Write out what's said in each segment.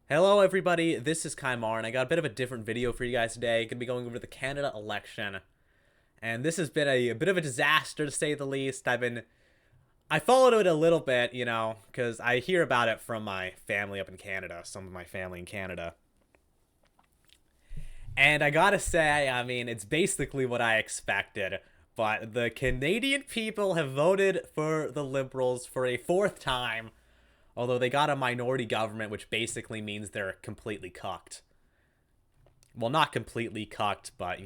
Hello everybody, this is Kaimar, and I got a bit of a different video for you guys today. Gonna be going over the Canada election. And this has been a bit of a disaster to say the least. I followed it a little bit, because I hear about it from my family up in Canada, some of my family in Canada. And I gotta say, it's basically what I expected. But the Canadian people have voted for the Liberals for a fourth time, although they got a minority government, which basically means they're completely cucked. Well, not completely cucked, but,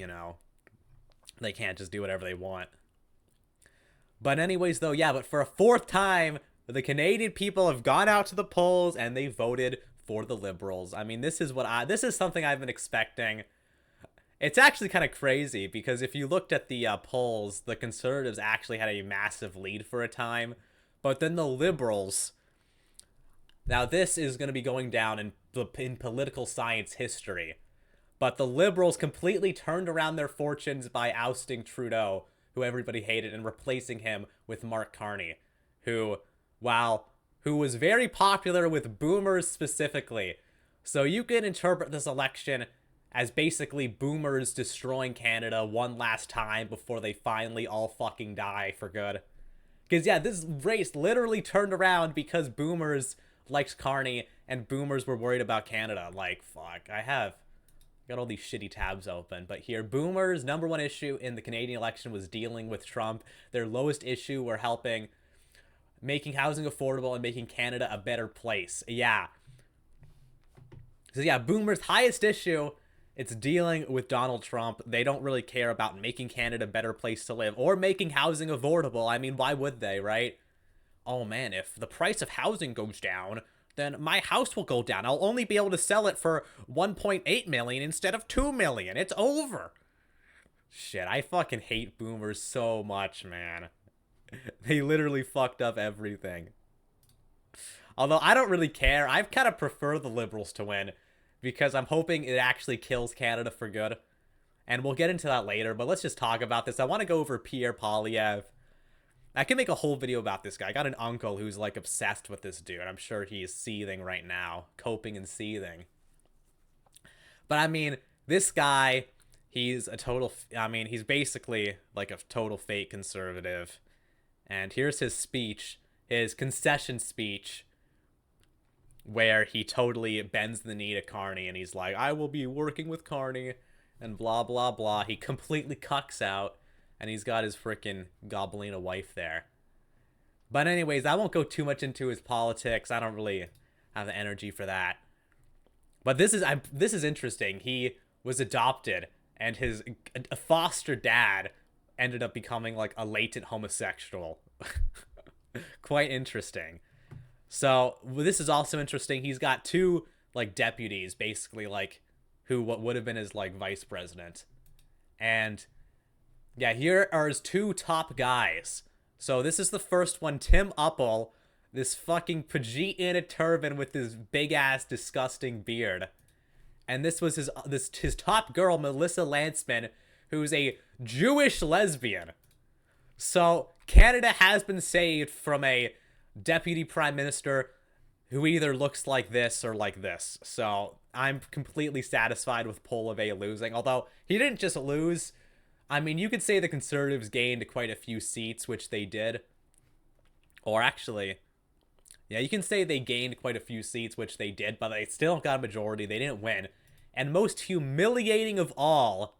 they can't just do whatever they want. But anyways, though, yeah, but for a fourth time, the Canadian people have gone out to the polls and they voted for the Liberals. This is something I've been expecting. It's actually kind of crazy because if you looked at the polls, the Conservatives actually had a massive lead for a time, but then the Liberals. Now, this is going to be going down in political science history. But the Liberals completely turned around their fortunes by ousting Trudeau, who everybody hated, and replacing him with Mark Carney, who was very popular with boomers specifically. So you can interpret this election as basically boomers destroying Canada one last time before they finally all fucking die for good. Because, yeah, this race literally turned around because boomers liked Carney and boomers were worried about Canada. Like, fuck, I got all these shitty tabs open. But here, boomers' number one issue in the Canadian election was dealing with Trump. Their lowest issue were making housing affordable and making Canada a better place. Yeah. So, yeah, boomers' highest issue, it's dealing with Donald Trump. They don't really care about making Canada a better place to live or making housing affordable. Why would they, right? Oh man, if the price of housing goes down, then my house will go down. I'll only be able to sell it for 1.8 million instead of 2 million. It's over. Shit, I fucking hate boomers so much, man. They literally fucked up everything. Although I don't really care. I kind of prefer the Liberals to win because I'm hoping it actually kills Canada for good. And we'll get into that later, but let's just talk about this. I want to go over Pierre Poilievre. I can make a whole video about this guy. I got an uncle who's like obsessed with this dude. I'm sure he's seething right now, coping and seething. But this guy, he's basically like a total fake conservative. And here's his speech, his concession speech, where he totally bends the knee to Carney and he's like, I will be working with Carney and blah, blah, blah. He completely cucks out. And he's got his freaking Gobelina wife there. But anyways, I won't go too much into his politics. I don't really have the energy for that. But this is interesting. He was adopted, and his foster dad ended up becoming like a latent homosexual. Quite interesting. So this is also interesting. He's got two like deputies, basically like what would have been his like vice president, and yeah, here are his two top guys. So this is the first one, Tim Uppel, this fucking Pajit in a turban with his big ass disgusting beard. And this was his top girl, Melissa Lantsman, who's a Jewish lesbian. So Canada has been saved from a deputy prime minister who either looks like this or like this. So I'm completely satisfied with Poilievre losing, although he didn't just lose. You could say the Conservatives gained quite a few seats, which they did. Or actually, yeah, you can say they gained quite a few seats, which they did, but they still got a majority. They didn't win. And most humiliating of all...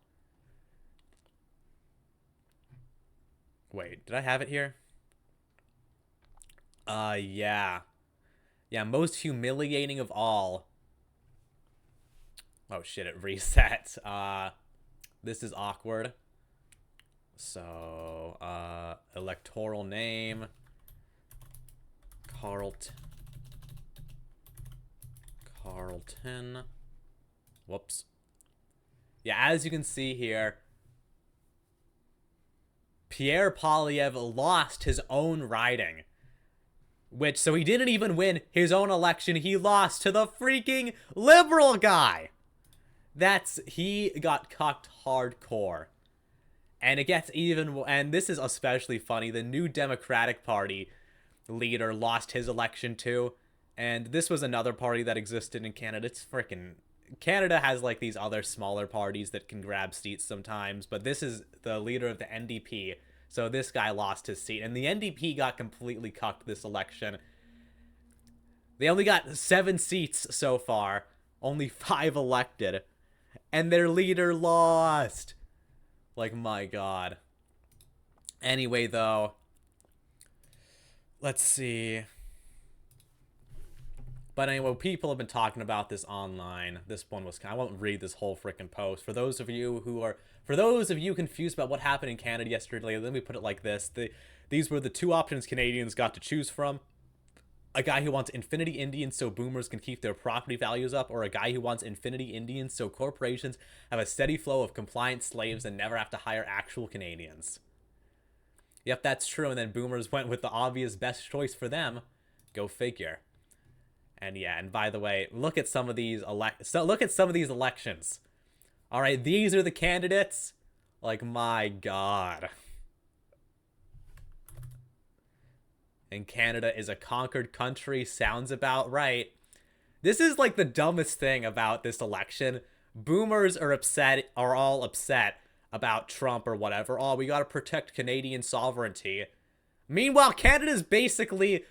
Wait, did I have it here? Yeah. Yeah, most humiliating of all... Oh shit, it reset. This is awkward. So, electoral name, Carlton. Whoops. Yeah, as you can see here, Pierre Poilievre lost his own riding. So he didn't even win his own election. He lost to the freaking Liberal guy. He got cucked hardcore. And it gets and this is especially funny, the New Democratic Party leader lost his election too, And this was another party that existed in Canada. It's freaking... Canada has, like, these other smaller parties that can grab seats sometimes, but this is the leader of the NDP, so this guy lost his seat. And the NDP got completely cucked this election. They only got 7 seats so far, only 5 elected, and their leader lost. Like, my god. Anyway, though, let's see. But anyway, people have been talking about this online. This one was... I won't read this whole freaking post. For those of you confused about what happened in Canada yesterday, let me put it like this. These were the 2 options Canadians got to choose from. A guy who wants infinity Indians so boomers can keep their property values up, or a guy who wants infinity Indians so corporations have a steady flow of compliant slaves and never have to hire actual Canadians. Yep, that's true. And then boomers went with the obvious best choice for them. Go figure. And yeah, and by the way, look at some of these elections. All right, these are the candidates. Like, my god. And Canada is a conquered country. Sounds about right. This is like the dumbest thing about this election. Boomers are all upset about Trump or whatever. Oh, we gotta protect Canadian sovereignty. Meanwhile, Canada's basically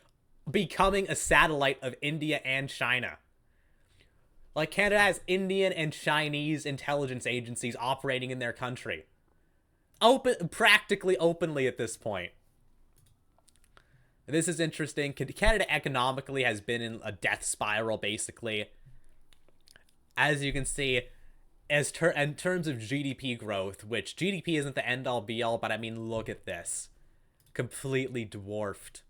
becoming a satellite of India and China. Like, Canada has Indian and Chinese intelligence agencies operating in their country. Practically openly at this point. This is interesting. Canada economically has been in a death spiral, basically. As you can see, in terms of GDP growth, which GDP isn't the end-all be-all, but I mean, look at this. Completely dwarfed.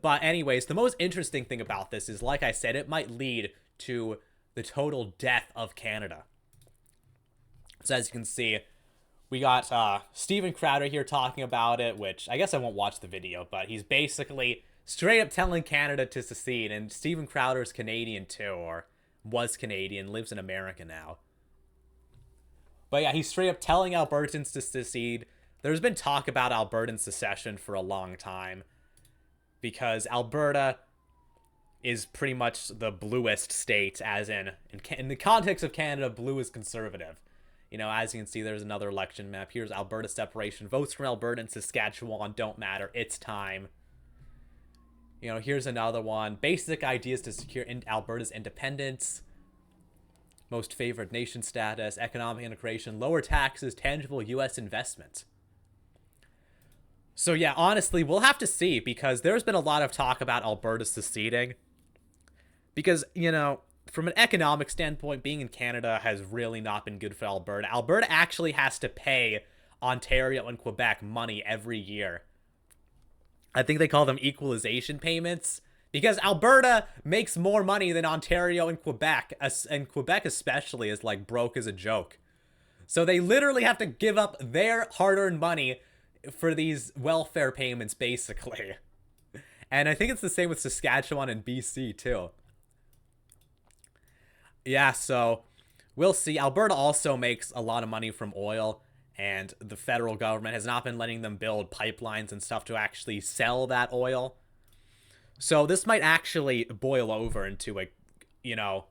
But anyways, the most interesting thing about this is, like I said, it might lead to the total death of Canada. So as you can see, we got Steven Crowder here talking about it, which I guess I won't watch the video, but he's basically straight up telling Canada to secede. And Steven Crowder's Canadian too, or was Canadian, lives in America now. But yeah, he's straight up telling Albertans to secede. There's been talk about Albertan secession for a long time, because Alberta is pretty much the bluest state, as in the context of Canada, blue is conservative. You know, as you can see, there's another election map. Here's Alberta separation. Votes from Alberta and Saskatchewan don't matter. It's time. You know, here's another one. Basic ideas to secure Alberta's independence. Most favored nation status. Economic integration. Lower taxes. Tangible U.S. investment. So yeah, honestly, we'll have to see, because there's been a lot of talk about Alberta seceding. Because, you know, from an economic standpoint, being in Canada has really not been good for Alberta. Alberta actually has to pay Ontario and Quebec money every year. I think they call them equalization payments, because Alberta makes more money than Ontario and Quebec, and Quebec especially is like broke as a joke. So they literally have to give up their hard-earned money for these welfare payments, basically. And I think it's the same with Saskatchewan and BC too. Yeah, so we'll see. Alberta also makes a lot of money from oil, and the federal government has not been letting them build pipelines and stuff to actually sell that oil. So this might actually boil over into a, you know,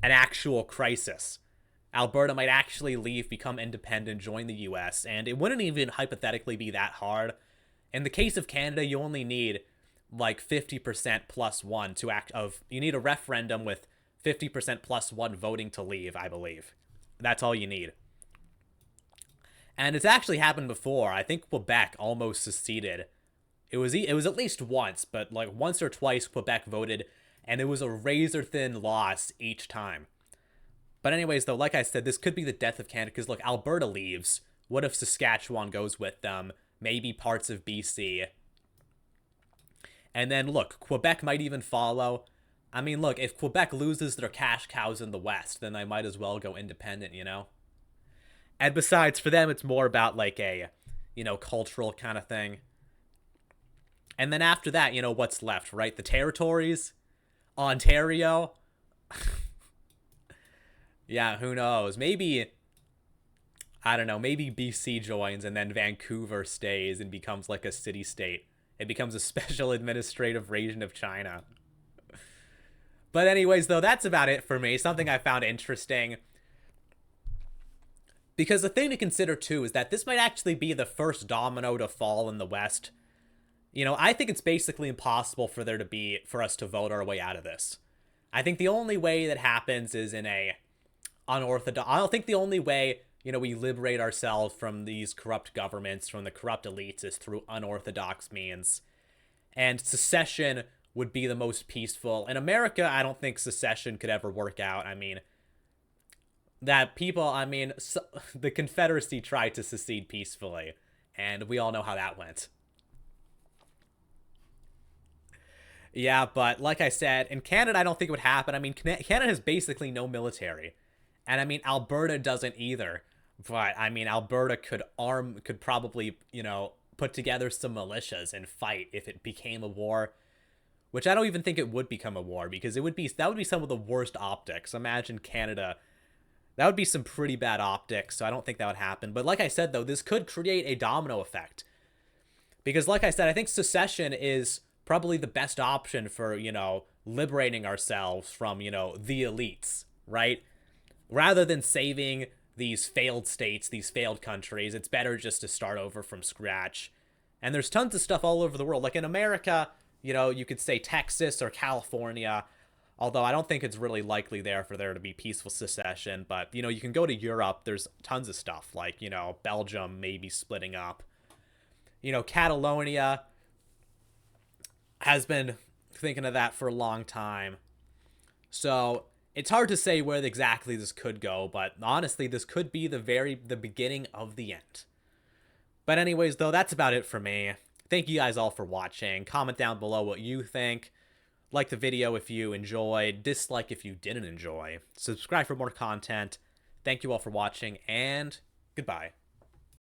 an actual crisis. Alberta might actually leave, become independent, join the US, and it wouldn't even hypothetically be that hard. In the case of Canada, you only need like 50% plus 1 to you need a referendum with 50% plus 1 voting to leave, I believe. That's all you need. And it's actually happened before. I think Quebec almost seceded. It was at least once, but like once or twice Quebec voted, and it was a razor-thin loss each time. But anyways, though, like I said, this could be the death of Canada, because look, Alberta leaves. What if Saskatchewan goes with them? Maybe parts of BC. And then, look, Quebec might even follow. I mean, look, if Quebec loses their cash cows in the West, then they might as well go independent, you know? And besides, for them, it's more about, like, a, you know, cultural kind of thing. And then after that, you know, what's left, right? The territories? Ontario? Yeah, who knows? Maybe, I don't know, maybe BC joins and then Vancouver stays and becomes like a city-state. It becomes a special administrative region of China. But anyways, though, that's about it for me. Something I found interesting. Because the thing to consider, too, is that this might actually be the first domino to fall in the West. You know, I think it's basically impossible for us to vote our way out of this. I think the only way that happens is in a unorthodox. I don't think the only way, we liberate ourselves from these corrupt governments, from the corrupt elites, is through unorthodox means. And secession would be the most peaceful. In America, I don't think secession could ever work out. I mean, the Confederacy tried to secede peacefully, and we all know how that went. Yeah, but like I said, in Canada, I don't think it would happen. I mean, Canada has basically no military. And I mean, Alberta doesn't either. But I mean, Alberta could probably, put together some militias and fight if it became a war. Which I don't even think it would become a war, because that would be some of the worst optics. Imagine Canada. That would be some pretty bad optics, so I don't think that would happen. But like I said, though, this could create a domino effect. Because like I said, I think secession is probably the best option for, liberating ourselves from, the elites, right? Rather than saving these failed states, these failed countries, it's better just to start over from scratch. And there's tons of stuff all over the world. Like in America, you could say Texas or California, although I don't think it's really likely there to be peaceful secession. But, you can go to Europe. There's tons of stuff like, Belgium maybe splitting up. Catalonia has been thinking of that for a long time. So it's hard to say where exactly this could go, but honestly, this could be the beginning of the end. But anyways, though, that's about it for me. Thank you guys all for watching. Comment down below what you think. Like the video if you enjoyed. Dislike if you didn't enjoy. Subscribe for more content. Thank you all for watching, and goodbye.